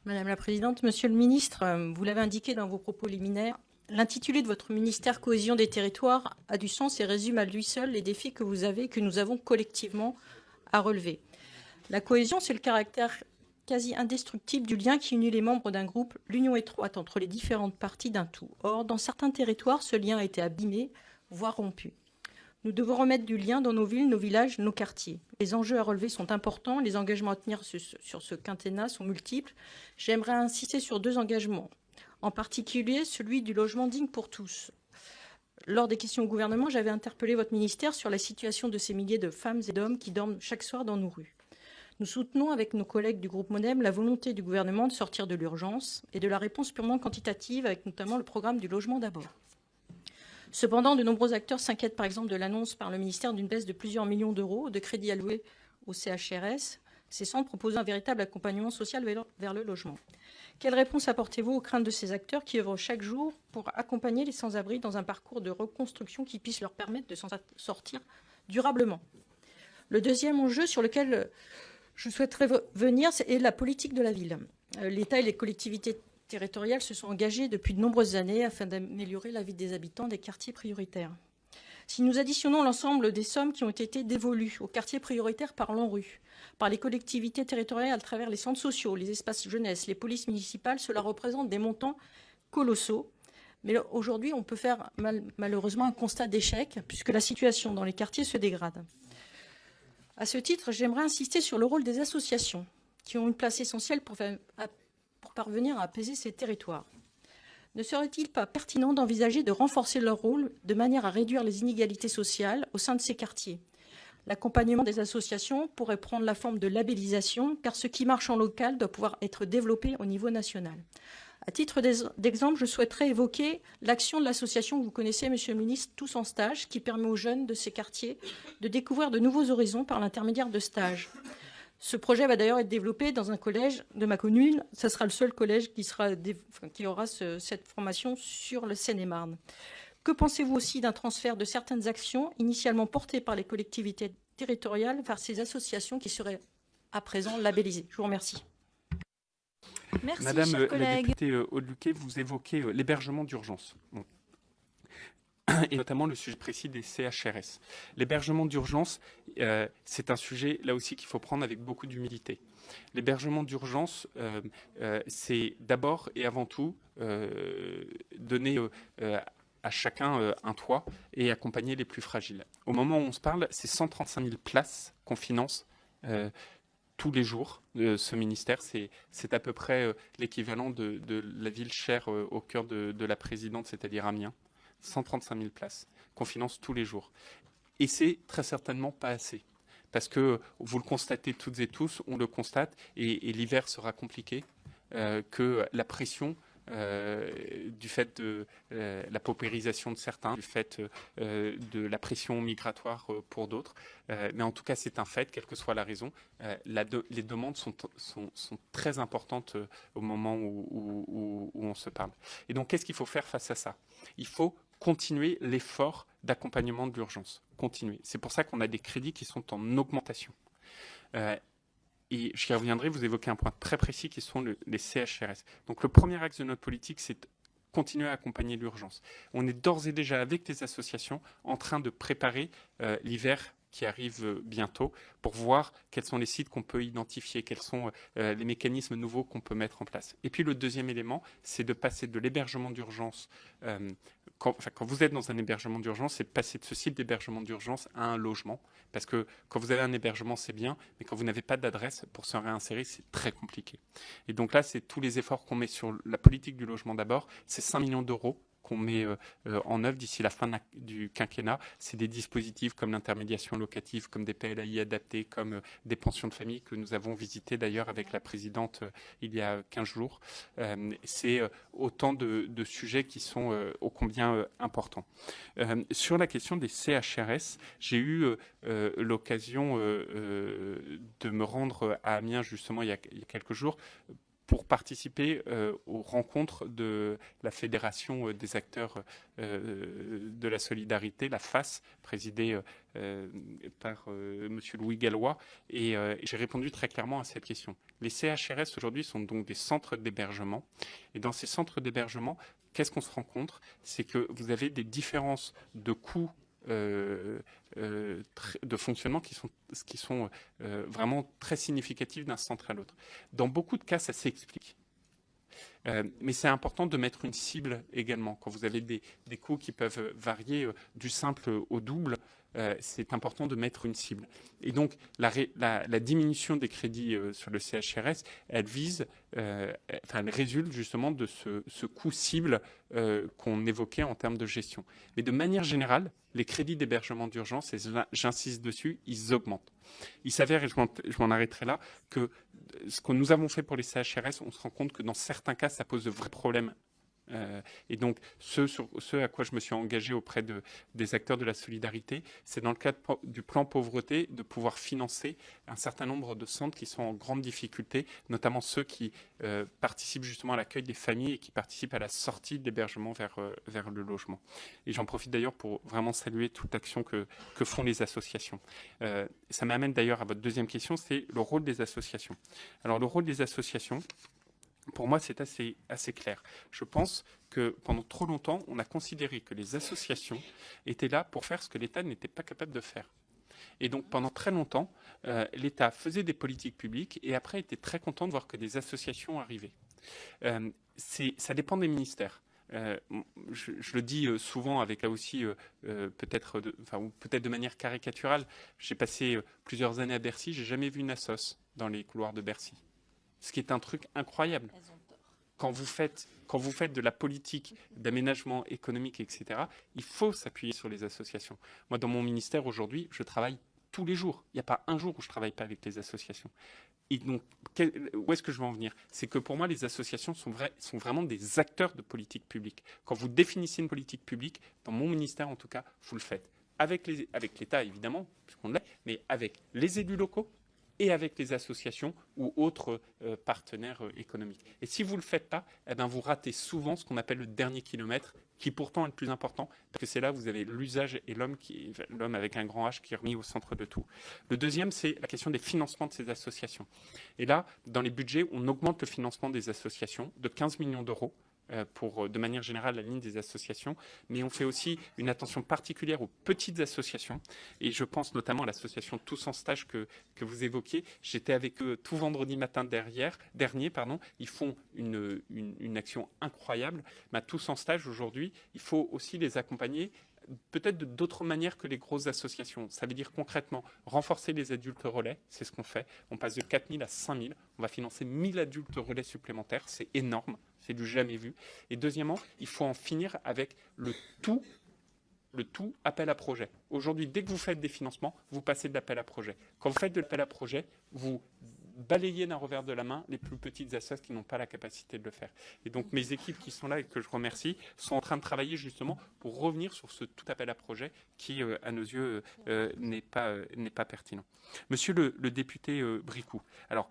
Madame la Présidente, Monsieur le Ministre, vous l'avez indiqué dans vos propos liminaires, l'intitulé de votre ministère Cohésion des territoires a du sens et résume à lui seul les défis que vous avez, que nous avons collectivement à relever. La cohésion, c'est le caractère quasi indestructible du lien qui unit les membres d'un groupe, l'union étroite entre les différentes parties d'un tout. Or, dans certains territoires, ce lien a été abîmé, voire rompu. Nous devons remettre du lien dans nos villes, nos villages, nos quartiers. Les enjeux à relever sont importants, les engagements à tenir sur ce quinquennat sont multiples. J'aimerais insister sur 2 engagements, en particulier celui du logement digne pour tous. Lors des questions au gouvernement, j'avais interpellé votre ministère sur la situation de ces milliers de femmes et d'hommes qui dorment chaque soir dans nos rues. Nous soutenons avec nos collègues du groupe MODEM la volonté du gouvernement de sortir de l'urgence et de la réponse purement quantitative avec notamment le programme du logement d'abord. Cependant, de nombreux acteurs s'inquiètent par exemple de l'annonce par le ministère d'une baisse de plusieurs millions d'euros de crédits alloués au CHRS, ces centres proposant un véritable accompagnement social vers le logement. Quelle réponse apportez-vous aux craintes de ces acteurs qui œuvrent chaque jour pour accompagner les sans-abri dans un parcours de reconstruction qui puisse leur permettre de s'en sortir durablement? Le deuxième enjeu sur lequel je souhaiterais venir est la politique de la ville. L'État et les collectivités territoriales se sont engagées depuis de nombreuses années afin d'améliorer la vie des habitants des quartiers prioritaires. Si nous additionnons l'ensemble des sommes qui ont été dévolues aux quartiers prioritaires par l'ANRU, par les collectivités territoriales à travers les centres sociaux, les espaces jeunesse, les polices municipales, cela représente des montants colossaux. Mais aujourd'hui, on peut faire malheureusement un constat d'échec puisque la situation dans les quartiers se dégrade. À ce titre, j'aimerais insister sur le rôle des associations qui ont une place essentielle pour parvenir à apaiser ces territoires. Ne serait-il pas pertinent d'envisager de renforcer leur rôle de manière à réduire les inégalités sociales au sein de ces quartiers? L'accompagnement des associations pourrait prendre la forme de labellisation, car ce qui marche en local doit pouvoir être développé au niveau national. À titre d'exemple, je souhaiterais évoquer l'action de l'association que vous connaissez, Monsieur le Ministre, Tous en stage, qui permet aux jeunes de ces quartiers de découvrir de nouveaux horizons par l'intermédiaire de stages. Ce projet va d'ailleurs être développé dans un collège de ma commune. Ce sera le seul collège qui aura cette formation sur le Seine-et-Marne. Que pensez-vous aussi d'un transfert de certaines actions initialement portées par les collectivités territoriales vers ces associations qui seraient à présent labellisées? Je vous remercie. Merci, Madame chers la collègues. députée Aude-Luquet, vous évoquez l'hébergement d'urgence. Bon. Et notamment le sujet précis des CHRS. L'hébergement d'urgence, c'est un sujet, là aussi, qu'il faut prendre avec beaucoup d'humilité. L'hébergement d'urgence, c'est d'abord et avant tout donner à chacun un toit et accompagner les plus fragiles. Au moment où on se parle, c'est 135 000 places qu'on finance tous les jours. Ce ministère, c'est à peu près l'équivalent de la ville chère au cœur de la présidente, c'est-à-dire Amiens. 135 000 places qu'on finance tous les jours. Et c'est très certainement pas assez. Parce que vous le constatez toutes et tous, on le constate, et l'hiver sera compliqué, que la pression du fait de la paupérisation de certains, du fait de la pression migratoire pour d'autres. Mais en tout cas, c'est un fait, quelle que soit la raison. Les demandes sont très importantes au moment où on se parle. Et donc, qu'est-ce qu'il faut faire face à ça? Il faut continuer l'effort d'accompagnement de l'urgence. Continuer. C'est pour ça qu'on a des crédits qui sont en augmentation. Et j'y reviendrai, vous évoquez un point très précis qui sont les CHRS. Donc le premier axe de notre politique, c'est continuer à accompagner l'urgence. On est d'ores et déjà avec les associations en train de préparer l'hiver qui arrive bientôt pour voir quels sont les sites qu'on peut identifier, quels sont les mécanismes nouveaux qu'on peut mettre en place. Et puis le deuxième élément, c'est de passer de l'hébergement d'urgence. Quand vous êtes dans un hébergement d'urgence, c'est de passer de ce site d'hébergement d'urgence à un logement. Parce que quand vous avez un hébergement, c'est bien, mais quand vous n'avez pas d'adresse pour se réinsérer, c'est très compliqué. Et donc là, c'est tous les efforts qu'on met sur la politique du logement d'abord. C'est 5 millions d'euros qu'on met en œuvre d'ici la fin du quinquennat. C'est des dispositifs comme l'intermédiation locative, comme des PLAI adaptés, comme des pensions de famille que nous avons visitées d'ailleurs avec la présidente il y a 15 jours. C'est autant de sujets qui sont ô combien importants. Sur la question des CHRS, j'ai eu l'occasion de me rendre à Amiens justement il y a quelques jours pour participer aux rencontres de la Fédération des acteurs de la solidarité, la FAS, présidée par Monsieur Louis Gallois, et j'ai répondu très clairement à cette question. Les CHRS aujourd'hui sont donc des centres d'hébergement, et dans ces centres d'hébergement, qu'est-ce qu'on se rend compte? C'est que vous avez des différences de coûts de fonctionnement qui sont vraiment très significatives d'un centre à l'autre. Dans beaucoup de cas, ça s'explique. Mais c'est important de mettre une cible également. Quand vous avez des coûts qui peuvent varier du simple au double, c'est important de mettre une cible. Et donc, la diminution des crédits sur le CHRS, elle résulte justement de ce coût cible qu'on évoquait en termes de gestion. Mais de manière générale, les crédits d'hébergement d'urgence, et j'insiste dessus, ils augmentent. Il s'avère, et je m'en arrêterai là, que ce que nous avons fait pour les CHRS, on se rend compte que dans certains cas, ça pose de vrais problèmes. Et donc, ce à quoi je me suis engagé auprès des acteurs de la solidarité, c'est dans le cadre du plan pauvreté de pouvoir financer un certain nombre de centres qui sont en grande difficulté, notamment ceux qui participent justement à l'accueil des familles et qui participent à la sortie de l'hébergement vers le logement. Et j'en profite d'ailleurs pour vraiment saluer toute l'action que font les associations. Ça m'amène d'ailleurs à votre deuxième question, c'est le rôle des associations. Alors, le rôle des associations, pour moi, c'est assez clair. Je pense que pendant trop longtemps, on a considéré que les associations étaient là pour faire ce que l'État n'était pas capable de faire. Et donc, pendant très longtemps, l'État faisait des politiques publiques et après était très content de voir que des associations arrivaient. Ça dépend des ministères. Je le dis souvent avec là aussi peut-être de manière caricaturale. J'ai passé plusieurs années à Bercy, j'ai jamais vu une assoce dans les couloirs de Bercy. Ce qui est un truc incroyable. Quand vous faites de la politique d'aménagement économique, etc., il faut s'appuyer sur les associations. Moi, dans mon ministère aujourd'hui, je travaille tous les jours. Il n'y a pas un jour où je ne travaille pas avec les associations. Et donc, où est-ce que je veux en venir? C'est que pour moi, les associations sont vraiment des acteurs de politique publique. Quand vous définissez une politique publique, dans mon ministère en tout cas, vous le faites. Avec l'État, évidemment, puisqu'on l'est, mais avec les élus locaux, et avec les associations ou autres partenaires économiques. Et si vous ne le faites pas, eh bien, vous ratez souvent ce qu'on appelle le dernier kilomètre, qui pourtant est le plus important, parce que c'est là où vous avez l'usage et l'homme avec un grand H qui est remis au centre de tout. Le deuxième, c'est la question des financements de ces associations. Et là, dans les budgets, on augmente le financement des associations de 15 millions d'euros, pour, de manière générale, la ligne des associations, mais on fait aussi une attention particulière aux petites associations, et je pense notamment à l'association Tous en Stage que vous évoquiez. J'étais avec eux tout vendredi matin dernier, ils font une action incroyable. Tous en Stage, aujourd'hui, il faut aussi les accompagner peut-être d'autres manières que les grosses associations. Ça veut dire concrètement renforcer les adultes relais, c'est ce qu'on fait. On passe de 4 000 à 5 000. On va financer 1 000 adultes relais supplémentaires, c'est énorme, c'est du jamais vu. Et deuxièmement, il faut en finir avec le tout appel à projet. Aujourd'hui, dès que vous faites des financements, vous passez de l'appel à projet. Quand vous faites de l'appel à projet, vous balayez d'un revers de la main les plus petites associations qui n'ont pas la capacité de le faire. Et donc mes équipes qui sont là et que je remercie sont en train de travailler justement pour revenir sur ce tout appel à projet qui, à nos yeux, n'est pas pertinent. Monsieur le député Bricout, alors